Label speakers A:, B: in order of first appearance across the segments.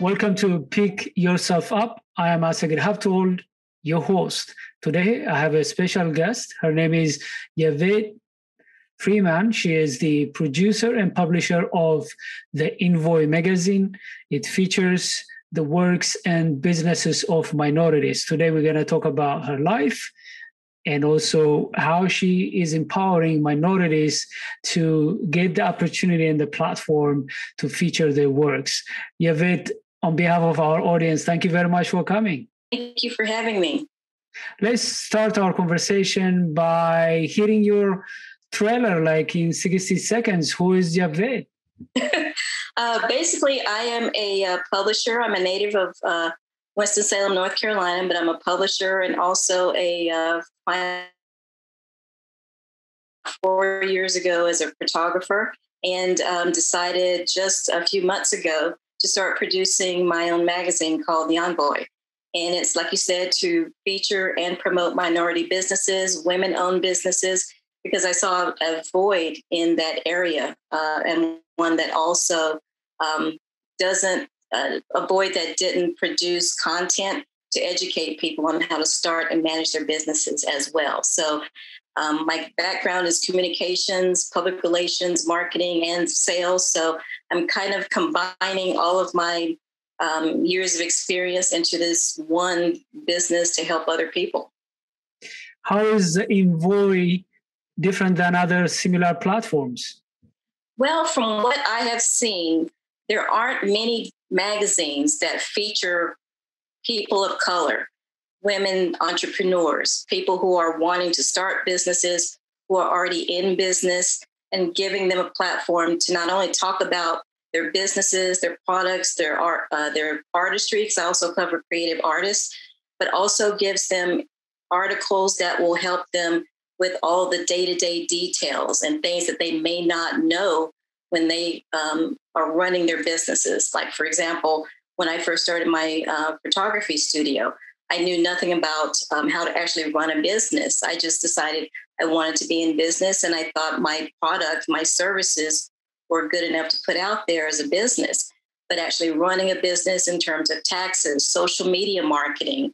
A: Welcome to Pick Yourself Up. I am Asagir Haftold, your host. Today, I have a special guest. Her name is Yvette Freeman. She is the producer and publisher of the Envoy Magazine. It features the works and businesses of minorities. Today, we're going to talk about her life and also how she is empowering minorities to get the opportunity and the platform to feature their works. Yvette, on behalf of our audience, thank you very much for coming.
B: Thank you for having me.
A: Let's start our conversation by hearing your trailer, like in 60 seconds. Who is Yvette?
B: Basically, I am a publisher. I'm a native of Winston-Salem, North Carolina, but I'm a publisher and also a 4 years ago as a photographer, and decided just a few months ago to start producing my own magazine called The Envoy. And it's, like you said, to feature and promote minority businesses, women-owned businesses, because I saw a void in that area, and one that also doesn't, a void that didn't produce content to educate people on how to start and manage their businesses as well. So my background is communications, public relations, marketing, and sales. So I'm kind of combining all of my years of experience into this one business to help other people.
A: How is Envoy different than other similar platforms?
B: Well, from what I have seen, there aren't many magazines that feature people of color, women entrepreneurs, people who are wanting to start businesses, who are already in business, and giving them a platform to not only talk about their businesses, their products, their art, their artistry, because I also cover creative artists, but also gives them articles that will help them with all the day-to-day details and things that they may not know when they are running their businesses. Like, for example, when I first started my photography studio, I knew nothing about how to actually run a business. I just decided I wanted to be in business, and I thought my product, my services were good enough to put out there as a business. But actually running a business in terms of taxes, social media marketing,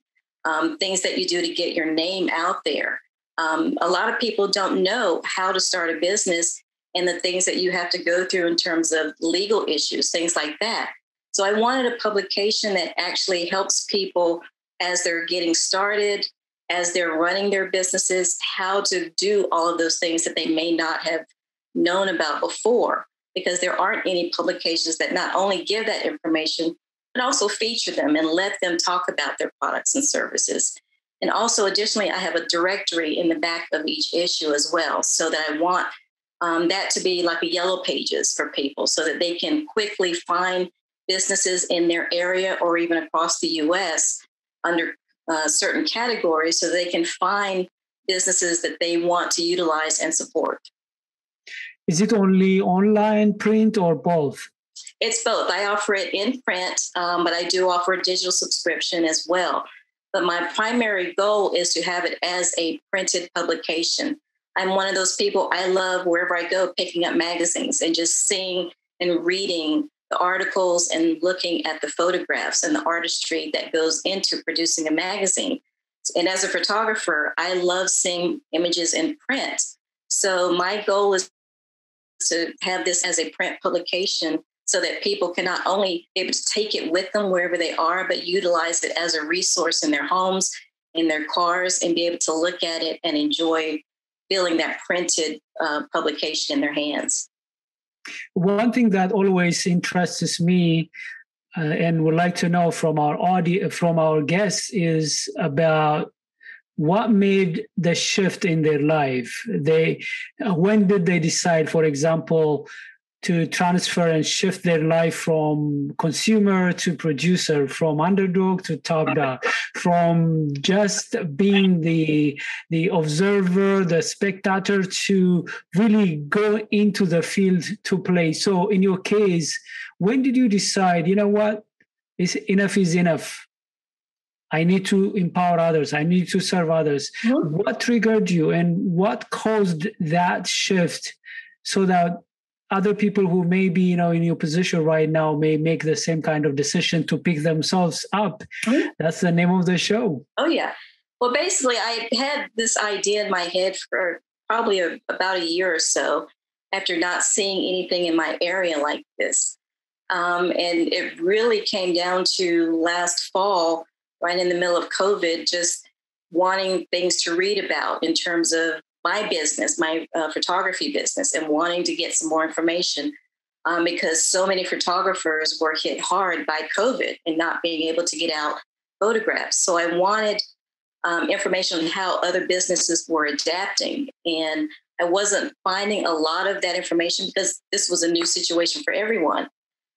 B: things that you do to get your name out there. A lot of people don't know how to start a business and the things that you have to go through in terms of legal issues, things like that. So I wanted a publication that actually helps people as they're getting started, as they're running their businesses, how to do all of those things that they may not have known about before, because there aren't any publications that not only give that information, but also feature them and let them talk about their products and services. And also, additionally, I have a directory in the back of each issue as well, so that I want that to be like a yellow pages for people so that they can quickly find businesses in their area or even across the U.S. under certain categories, so they can find businesses that they want to utilize and support.
A: Is it only online, print, or both?
B: It's both. I offer it in print, but I do offer a digital subscription as well. But my primary goal is to have it as a printed publication. I'm one of those people, I love wherever I go picking up magazines and just seeing and reading the articles and looking at the photographs and the artistry that goes into producing a magazine. And as a photographer, I love seeing images in print. So my goal is to have this as a print publication so that people can not only be able to take it with them wherever they are, but utilize it as a resource in their homes, in their cars, and be able to look at it and enjoy feeling that printed publication in their hands.
A: One thing that always interests me and would like to know from our audience, from our guests, is about what made the shift in their life. When did they decide, for example, to transfer and shift their life from consumer to producer, from underdog to top dog, from just being the observer, the spectator, to really go into the field to play? So in your case, when did you decide, you know what, enough is enough? I need to empower others. I need to serve others. Mm-hmm. What triggered you and what caused that shift so that other people who may be, you know, in your position right now may make the same kind of decision to pick themselves up. Mm-hmm. That's the name of the show.
B: Oh, yeah. Well, basically, I had this idea in my head for probably about a year or so after not seeing anything in my area like this. And it really came down to last fall, right in the middle of COVID, just wanting things to read about in terms of my business, my photography business, and wanting to get some more information because so many photographers were hit hard by COVID and not being able to get out photographs. So I wanted information on how other businesses were adapting. And I wasn't finding a lot of that information because this was a new situation for everyone.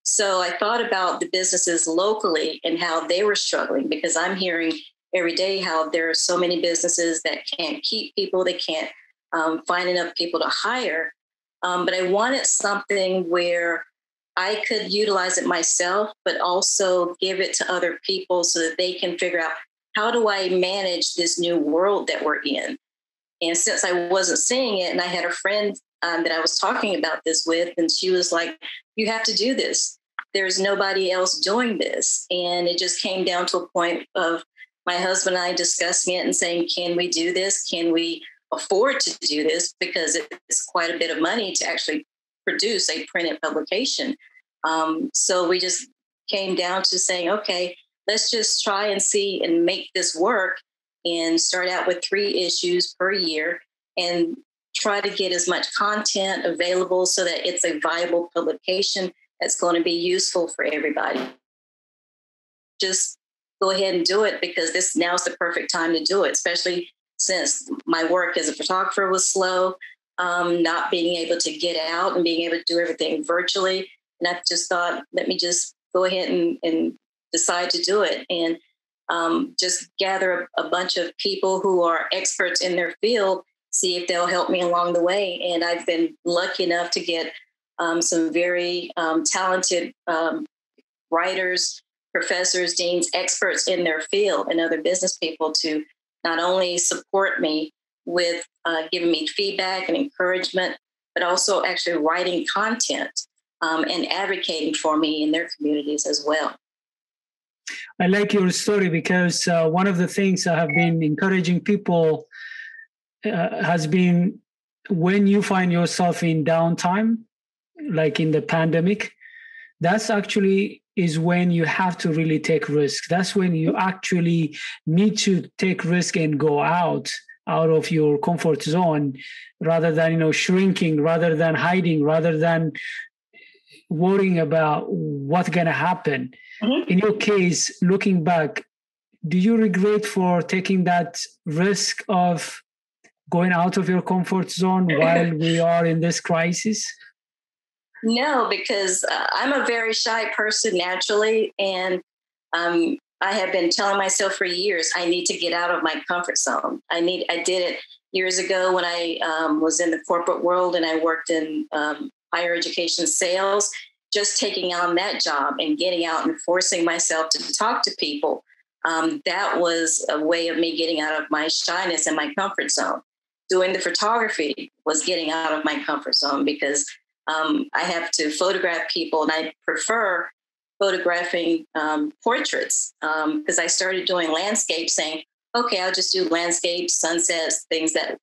B: So I thought about the businesses locally and how they were struggling, because I'm hearing every day how there are so many businesses that can't keep people, they can't find enough people to hire. But I wanted something where I could utilize it myself, but also give it to other people so that they can figure out, how do I manage this new world that we're in? And since I wasn't seeing it, and I had a friend that I was talking about this with, and she was like, you have to do this. There's nobody else doing this. And it just came down to a point of my husband and I discussing it and saying, can we do this? Can we afford to do this? Because it's quite a bit of money to actually produce a printed publication. So we just came down to saying, okay, let's just try and see and make this work and start out with 3 issues per year and try to get as much content available so that it's a viable publication that's going to be useful for everybody. Just go ahead and do it, because now's the perfect time to do it, especially since my work as a photographer was slow, not being able to get out and being able to do everything virtually. And I just thought, let me just go ahead and decide to do it, and just gather a bunch of people who are experts in their field, see if they'll help me along the way. And I've been lucky enough to get some very talented writers, professors, deans, experts in their field, and other business people to not only support me with giving me feedback and encouragement, but also actually writing content and advocating for me in their communities as well.
A: I like your story, because one of the things I have been encouraging people has been, when you find yourself in downtime, like in the pandemic, that's actually is when you have to really take risks. That's when you actually need to take risk and go out of your comfort zone, rather than, shrinking, rather than hiding, rather than worrying about what's going to happen. Mm-hmm. In your case, looking back, do you regret for taking that risk of going out of your comfort zone while we are in this crisis?
B: No, because I'm a very shy person naturally. And I have been telling myself for years, I need to get out of my comfort zone. I did it years ago when I was in the corporate world and I worked in higher education sales, just taking on that job and getting out and forcing myself to talk to people. That was a way of me getting out of my shyness and my comfort zone. Doing the photography was getting out of my comfort zone, because I have to photograph people, and I prefer photographing portraits because I started doing landscapes, saying, okay, I'll just do landscapes, sunsets, things that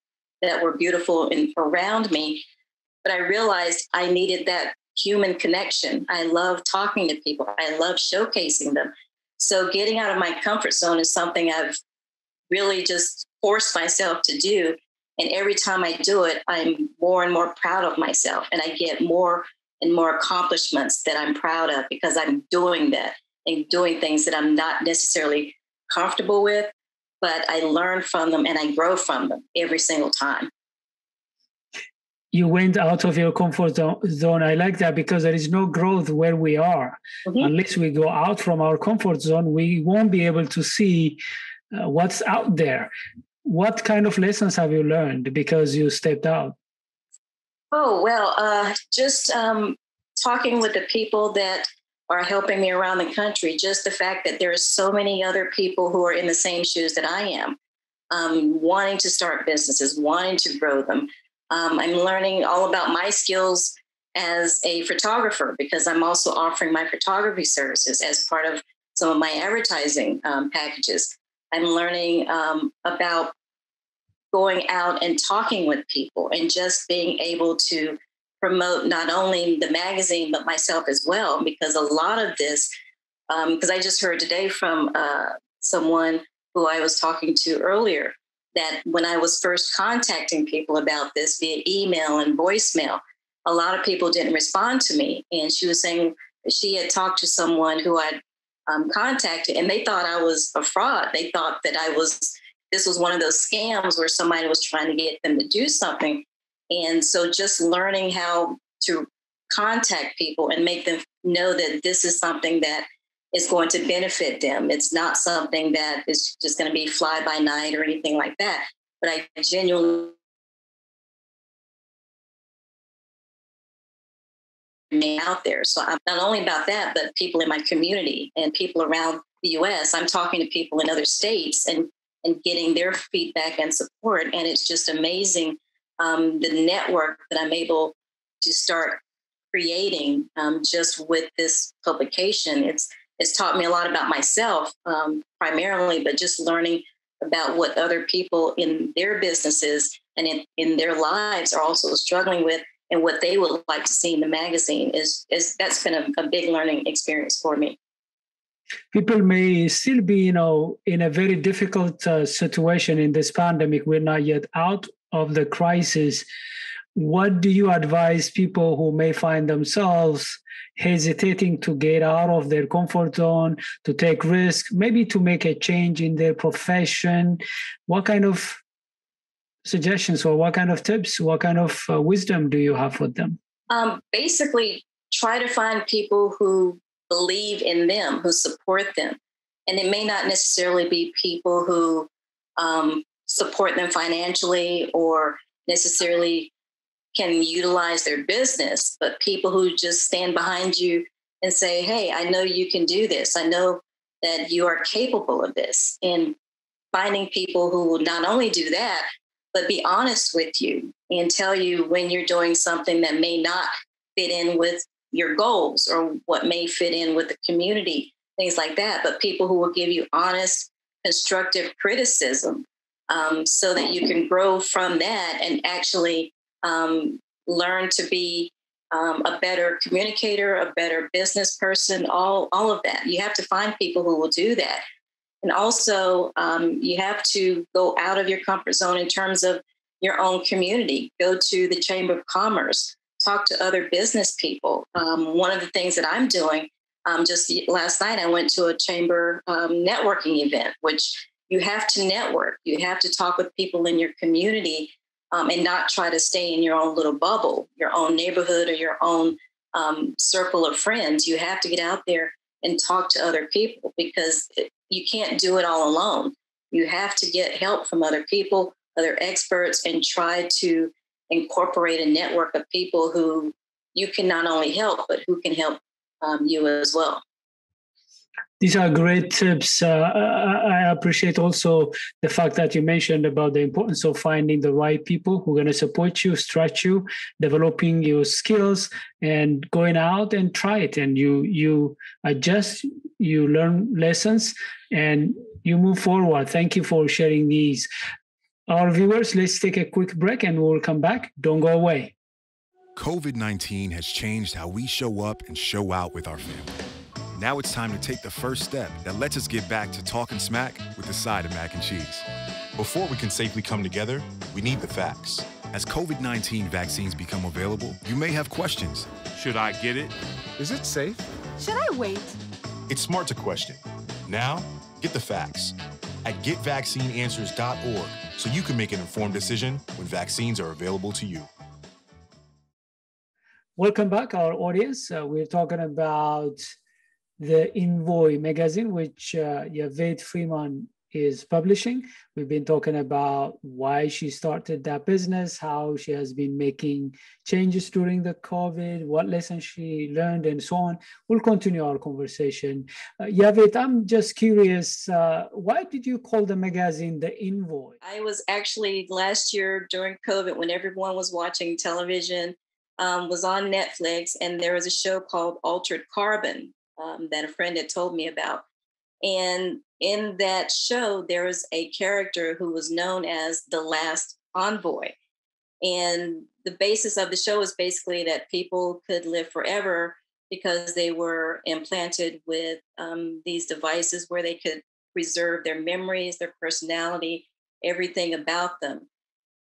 B: were beautiful around me. But I realized I needed that human connection. I love talking to people. I love showcasing them. So getting out of my comfort zone is something I've really just forced myself to do. And every time I do it, I'm more and more proud of myself. And I get more and more accomplishments that I'm proud of, because I'm doing that and doing things that I'm not necessarily comfortable with, but I learn from them and I grow from them every single time.
A: You went out of your comfort zone. I like that, because there is no growth where we are. Mm-hmm. Unless we go out from our comfort zone, we won't be able to see what's out there. What kind of lessons have you learned because you stepped out?
B: Oh, well, just talking with the people that are helping me around the country, just the fact that there are so many other people who are in the same shoes that I am, wanting to start businesses, wanting to grow them. I'm learning all about my skills as a photographer, because I'm also offering my photography services as part of some of my advertising packages. I'm learning about going out and talking with people and just being able to promote not only the magazine, but myself as well, because a lot of this, because I just heard today from someone who I was talking to earlier, that when I was first contacting people about this via email and voicemail, a lot of people didn't respond to me. And she was saying that she had talked to someone who I'd contacted, and they thought I was a fraud. They thought that this was one of those scams where somebody was trying to get them to do something. And so just learning how to contact people and make them know that this is something that is going to benefit them. It's not something that is just going to be fly by night or anything like that. But I genuinely out there. So I'm not only about that, but people in my community and people around the US. I'm talking to people in other states and getting their feedback and support. And it's just amazing the network that I'm able to start creating just with this publication. It's taught me a lot about myself primarily, but just learning about what other people in their businesses and in their lives are also struggling with, and what they would like to see in the magazine is that's been a big learning experience for me.
A: People may still be, in a very difficult situation in this pandemic. We're not yet out of the crisis. What do you advise people who may find themselves hesitating to get out of their comfort zone, to take risks, maybe to make a change in their profession? What kind of suggestions or what kind of tips, what kind of wisdom do you have for them?
B: Basically, try to find people who believe in them, who support them. And it may not necessarily be people who support them financially or necessarily can utilize their business, but people who just stand behind you and say, hey, I know you can do this. I know that you are capable of this. And finding people who will not only do that, but be honest with you and tell you when you're doing something that may not fit in with your goals or what may fit in with the community, things like that. But people who will give you honest, constructive criticism so that you can grow from that and actually learn to be a better communicator, a better business person, all of that. You have to find people who will do that. And also, you have to go out of your comfort zone in terms of your own community. Go to the Chamber of Commerce, talk to other business people. One of the things that I'm doing, just last night, I went to a chamber networking event, which you have to network. You have to talk with people in your community and not try to stay in your own little bubble, your own neighborhood or your own circle of friends. You have to get out there and talk to other people because you can't do it all alone. You have to get help from other people, other experts, and try to incorporate a network of people who you can not only help, but who can help you as well.
A: These are great tips. I appreciate also the fact that you mentioned about the importance of finding the right people who are going to support you, stretch you, developing your skills, and going out and try it. And you adjust, you learn lessons, and you move forward. Thank you for sharing these. Our viewers, let's take a quick break and we'll come back. Don't go away.
C: COVID-19 has changed how we show up and show out with our family. Now it's time to take the first step that lets us get back to talking smack with a side of mac and cheese.
D: Before we can safely come together, we need the facts.
C: As COVID-19 vaccines become available, you may have questions.
D: Should I get it?
E: Is it safe?
F: Should I wait?
D: It's smart to question. Now, get the facts at getvaccineanswers.org so you can make an informed decision when vaccines are available to you.
A: Welcome back, our audience. We're talking about the Envoy magazine, which Yvette Freeman is publishing. We've been talking about why she started that business, how she has been making changes during the COVID, what lessons she learned, and so on. We'll continue our conversation. Yvette, I'm just curious, why did you call the magazine the Envoy?
B: I was actually last year during COVID when everyone was watching television, was on Netflix, and there was a show called Altered Carbon that a friend had told me about. And in that show, there was a character who was known as the Last Envoy. And the basis of the show is basically that people could live forever because they were implanted with these devices where they could preserve their memories, their personality, everything about them.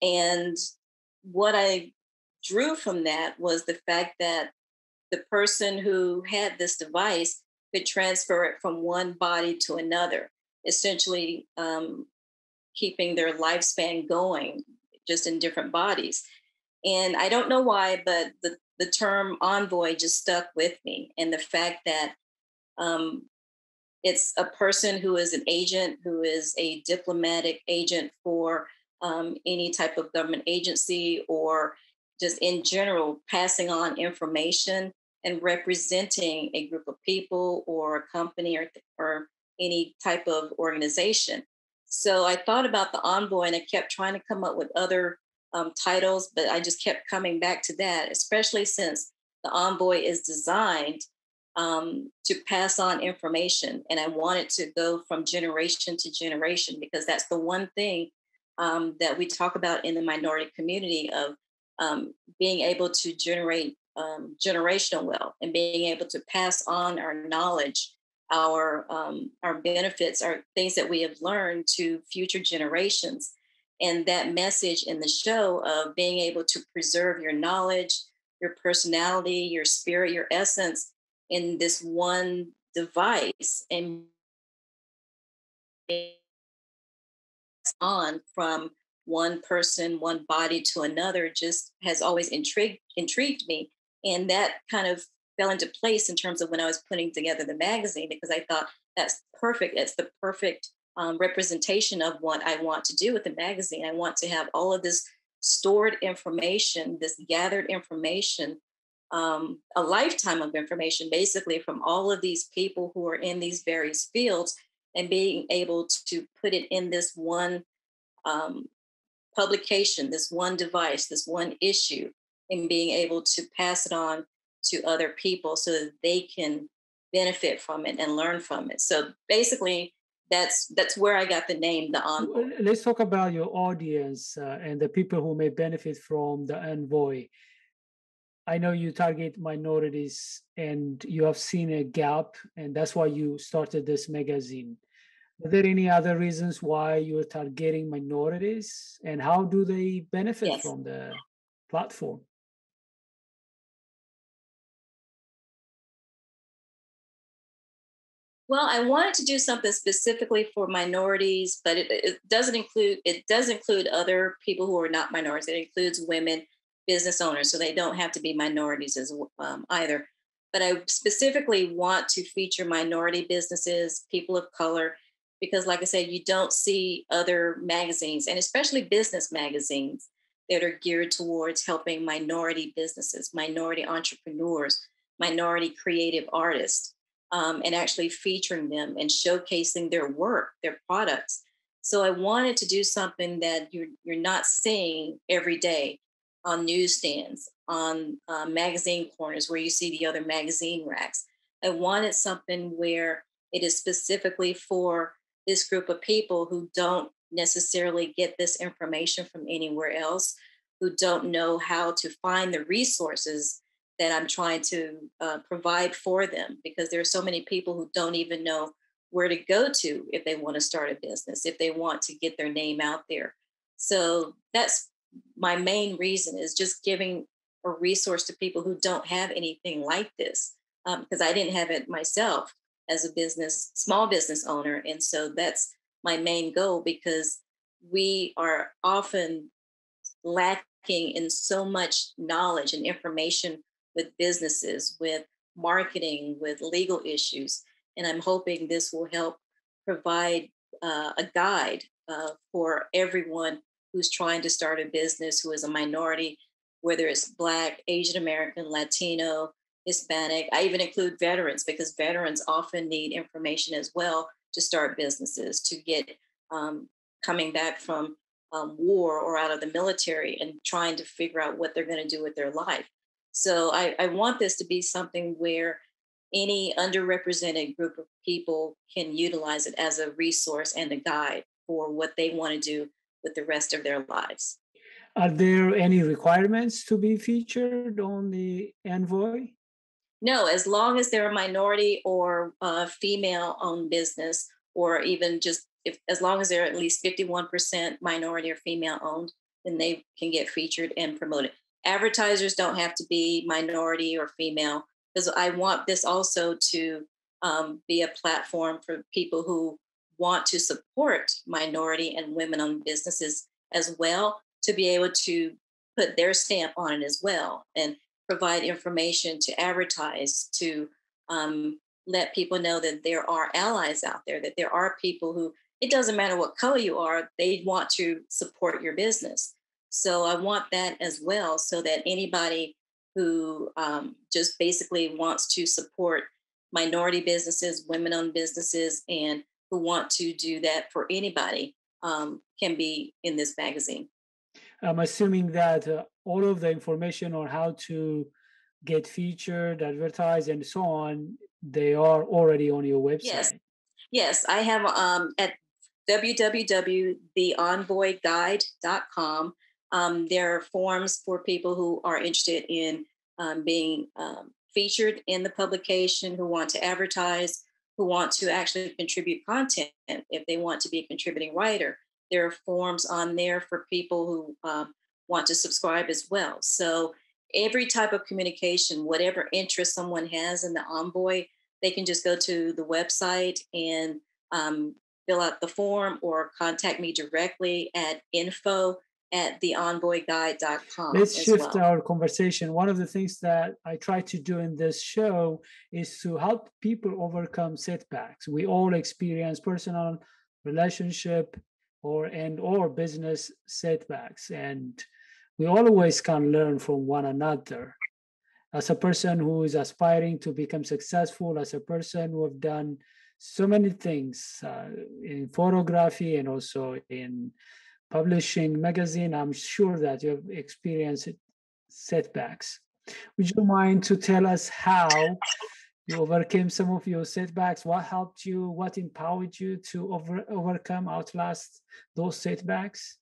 B: And what I drew from that was the fact that the person who had this device could transfer it from one body to another, essentially keeping their lifespan going just in different bodies. And I don't know why, but the term envoy just stuck with me. And the fact that it's a person who is an agent, who is a diplomatic agent for any type of government agency, or just in general, passing on information and representing a group of people or a company or any type of organization. So I thought about the envoy, and I kept trying to come up with other titles, but I just kept coming back to that, especially since the envoy is designed to pass on information. And I wanted to go from generation to generation, because that's the one thing that we talk about in the minority community of being able to generate generational wealth and being able to pass on our knowledge, our benefits, our things that we have learned to future generations. And that message in the show of being able to preserve your knowledge, your personality, your spirit, your essence in this one device, and on from one person, one body to another, just has always intrigued me. And that kind of fell into place in terms of when I was putting together the magazine, because I thought that's perfect. It's the perfect representation of what I want to do with the magazine. I want to have all of this stored information, this gathered information, a lifetime of information, basically from all of these people who are in these various fields, and being able to put it in this one publication, this one device, this one issue, and being able to pass it on to other people so that they can benefit from it and learn from it. So basically, that's where I got the name, the Envoy.
A: Let's talk about your audience and the people who may benefit from the Envoy. I know you target minorities, and you have seen a gap, and that's why you started this magazine. Are there any other reasons why you're targeting minorities, and how do they benefit from the platform?
B: Well, I wanted to do something specifically for minorities, but it does include other people who are not minorities. It includes women business owners, so they don't have to be minorities as either. But I specifically want to feature minority businesses, people of color, because like I said, you don't see other magazines, and especially business magazines, that are geared towards helping minority businesses, minority entrepreneurs, minority creative artists. And actually featuring them and showcasing their work, their products. So I wanted to do something that you're not seeing every day on newsstands, on magazine corners where you see the other magazine racks. I wanted something where it is specifically for this group of people who don't necessarily get this information from anywhere else, who don't know how to find the resources that I'm trying to provide for them, because there are so many people who don't even know where to go to if they want to start a business, if they want to get their name out there. So that's my main reason, is just giving a resource to people who don't have anything like this, because I didn't have it myself as a small business owner. And so that's my main goal, because we are often lacking in so much knowledge and information with businesses, with marketing, with legal issues. And I'm hoping this will help provide a guide for everyone who's trying to start a business, who is a minority, whether it's Black, Asian American, Latino, Hispanic. I even include veterans, because veterans often need information as well to start businesses, to get coming back from war or out of the military and trying to figure out what they're going to do with their life. So I want this to be something where any underrepresented group of people can utilize it as a resource and a guide for what they want to do with the rest of their lives.
A: Are there any requirements to be featured on the Envoy?
B: No, as long as they're a minority or female-owned business, or even just as long as they're at least 51% minority or female-owned, then they can get featured and promoted. Advertisers don't have to be minority or female, because I want this also to be a platform for people who want to support minority and women-owned businesses as well, to be able to put their stamp on it as well, and provide information to advertise, to let people know that there are allies out there, that there are people who, it doesn't matter what color you are, they want to support your business. So I want that as well, so that anybody who just basically wants to support minority businesses, women-owned businesses, and who want to do that for anybody can be in this magazine.
A: I'm assuming that all of the information on how to get featured, advertise, and so on, they are already on your website.
B: Yes, yes, I have at www.theenvoyguide.com. There are forms for people who are interested in being featured in the publication, who want to advertise, who want to actually contribute content if they want to be a contributing writer. There are forms on there for people who want to subscribe as well. So every type of communication, whatever interest someone has in the Envoy, they can just go to the website and fill out the form, or contact me directly at info@theenvoyguide.com.
A: Let's shift our conversation. One of the things that I try to do in this show is to help people overcome setbacks. We all experience personal, relationship, or business setbacks, and we always can learn from one another. As a person who is aspiring to become successful, as a person who have done so many things in photography and also in publishing magazine, I'm sure that you have experienced setbacks. Would you mind to tell us how you overcame some of your setbacks? What helped you? What empowered you to overcome, outlast those setbacks?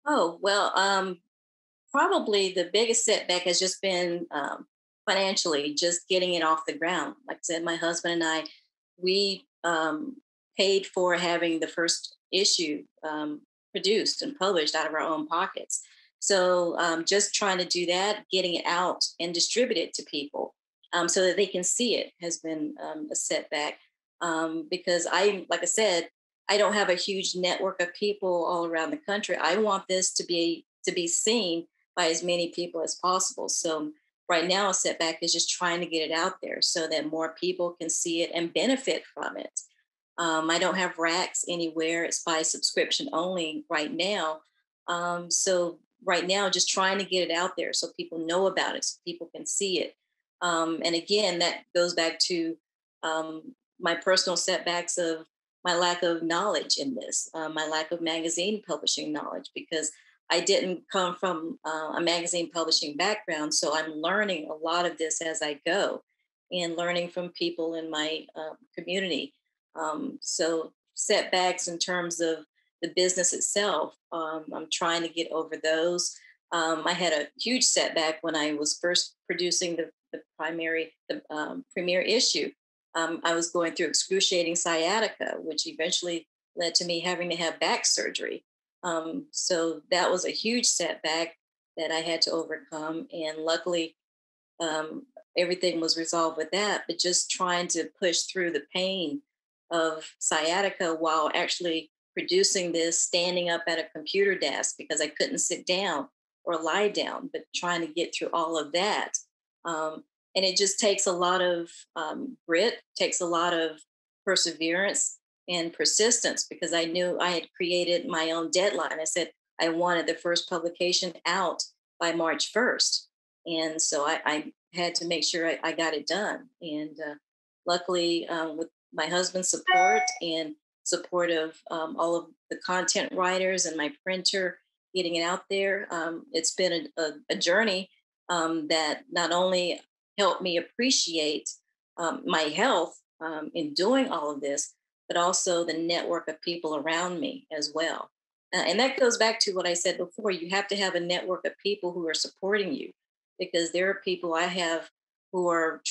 B: Oh, well, probably the biggest setback has just been financially, just getting it off the ground. Like I said, my husband and I, we paid for having the first issue produced and published out of our own pockets. So just trying to do that, getting it out and distribute it to people so that they can see it has been a setback. Because like I said, I don't have a huge network of people all around the country. I want this to be seen by as many people as possible. So right now, a setback is just trying to get it out there so that more people can see it and benefit from it. I don't have racks anywhere. It's by subscription only right now. So right now, just trying to get it out there so people know about it, so people can see it. And again, that goes back to my personal setbacks of my lack of knowledge in this, my lack of magazine publishing knowledge, because I didn't come from a magazine publishing background. So I'm learning a lot of this as I go and learning from people in my community. So setbacks in terms of the business itself, I'm trying to get over those. I had a huge setback when I was first producing the premiere issue. I was going through excruciating sciatica, which eventually led to me having to have back surgery. So that was a huge setback that I had to overcome. And luckily, everything was resolved with that. But just trying to push through the pain of sciatica while actually producing this, standing up at a computer desk because I couldn't sit down or lie down, but trying to get through all of that. And it just takes a lot of grit, takes a lot of perseverance and persistence, because I knew I had created my own deadline. I said I wanted the first publication out by March 1st. And so I had to make sure I got it done. And luckily, with my husband's support and support of all of the content writers and my printer getting it out there. It's been a journey that not only helped me appreciate my health in doing all of this, but also the network of people around me as well. And that goes back to what I said before. You have to have a network of people who are supporting you, because there are people I have who are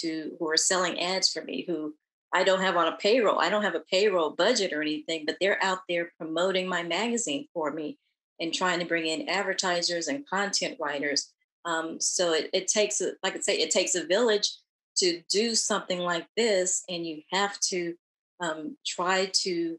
B: who are selling ads for me, who I don't have on a payroll. I don't have a payroll budget or anything, but they're out there promoting my magazine for me and trying to bring in advertisers and content writers. So it takes, like I say, it takes a village to do something like this, and you have to try to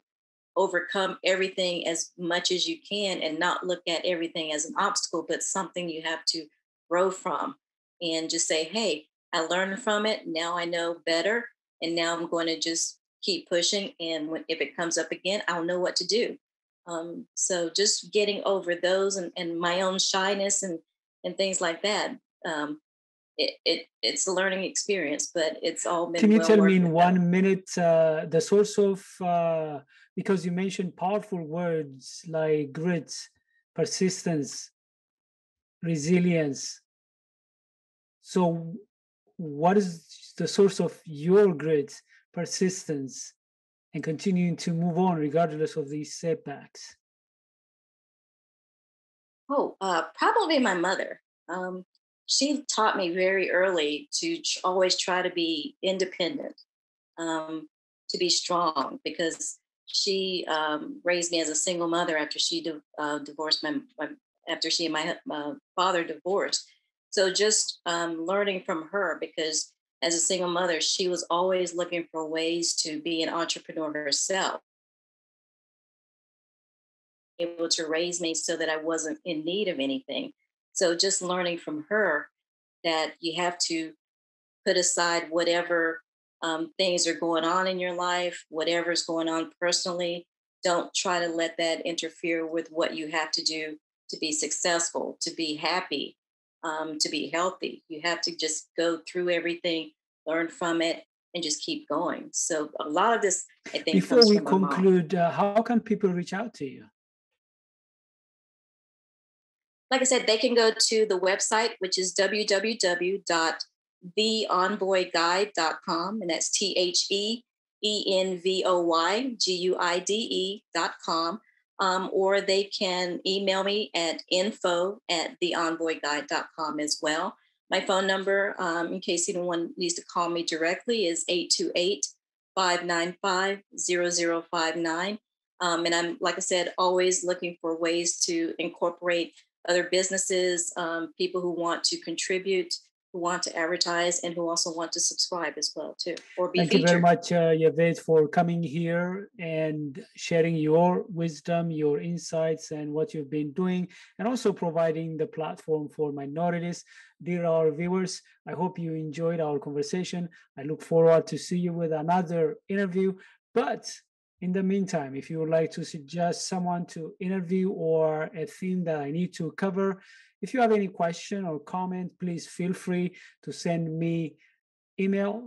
B: overcome everything as much as you can and not look at everything as an obstacle, but something you have to grow from, and just say, hey, I learned from it. Now I know better. And now I'm going to just keep pushing. And if it comes up again, I'll know what to do. So just getting over those and my own shyness and things like that. It's a learning experience, but it's all been.
A: Can you tell me in
B: out.
A: 1 minute the source of, because you mentioned powerful words like grit, persistence, resilience. So what is the source of your grit, persistence, and continuing to move on regardless of these setbacks?
B: Oh, probably my mother. She taught me very early to always try to be independent, to be strong, because she raised me as a single mother after she divorced after she and my father divorced. So just learning from her, because as a single mother, she was always looking for ways to be an entrepreneur herself, able to raise me so that I wasn't in need of anything. So just learning from her that you have to put aside whatever things are going on in your life, whatever's going on personally. Don't try to let that interfere with what you have to do to be successful, to be happy, to be healthy. You have to just go through everything, learn from it, and just keep going. So a lot of this, I think,
A: Before
B: comes
A: we
B: from my mom.
A: conclude, how can people reach out to you?
B: Like I said, they can go to the website, which is www.theenvoyguide.com, and that's THEENVOYGUIDE.com. Or they can email me at info@theenvoyguide.com as well. My phone number, in case anyone needs to call me directly, is 828-595-0059. And I'm, like I said, always looking for ways to incorporate other businesses, people who want to contribute, who want to advertise, and who also want to subscribe as well, too, or be
A: Thank
B: featured.
A: you very much, Yvette, for coming here and sharing your wisdom, your insights, and what you've been doing, and also providing the platform for minorities. Dear our viewers, I hope you enjoyed our conversation. I look forward to see you with another interview. But in the meantime, if you would like to suggest someone to interview or a theme that I need to cover, if you have any question or comment, please feel free to send me email.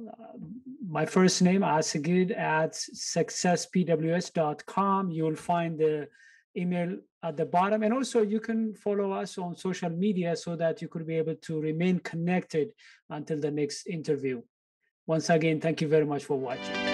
A: My first name, Asagid, at successpws.com. You will find the email at the bottom. And also you can follow us on social media so that you could be able to remain connected until the next interview. Once again, thank you very much for watching.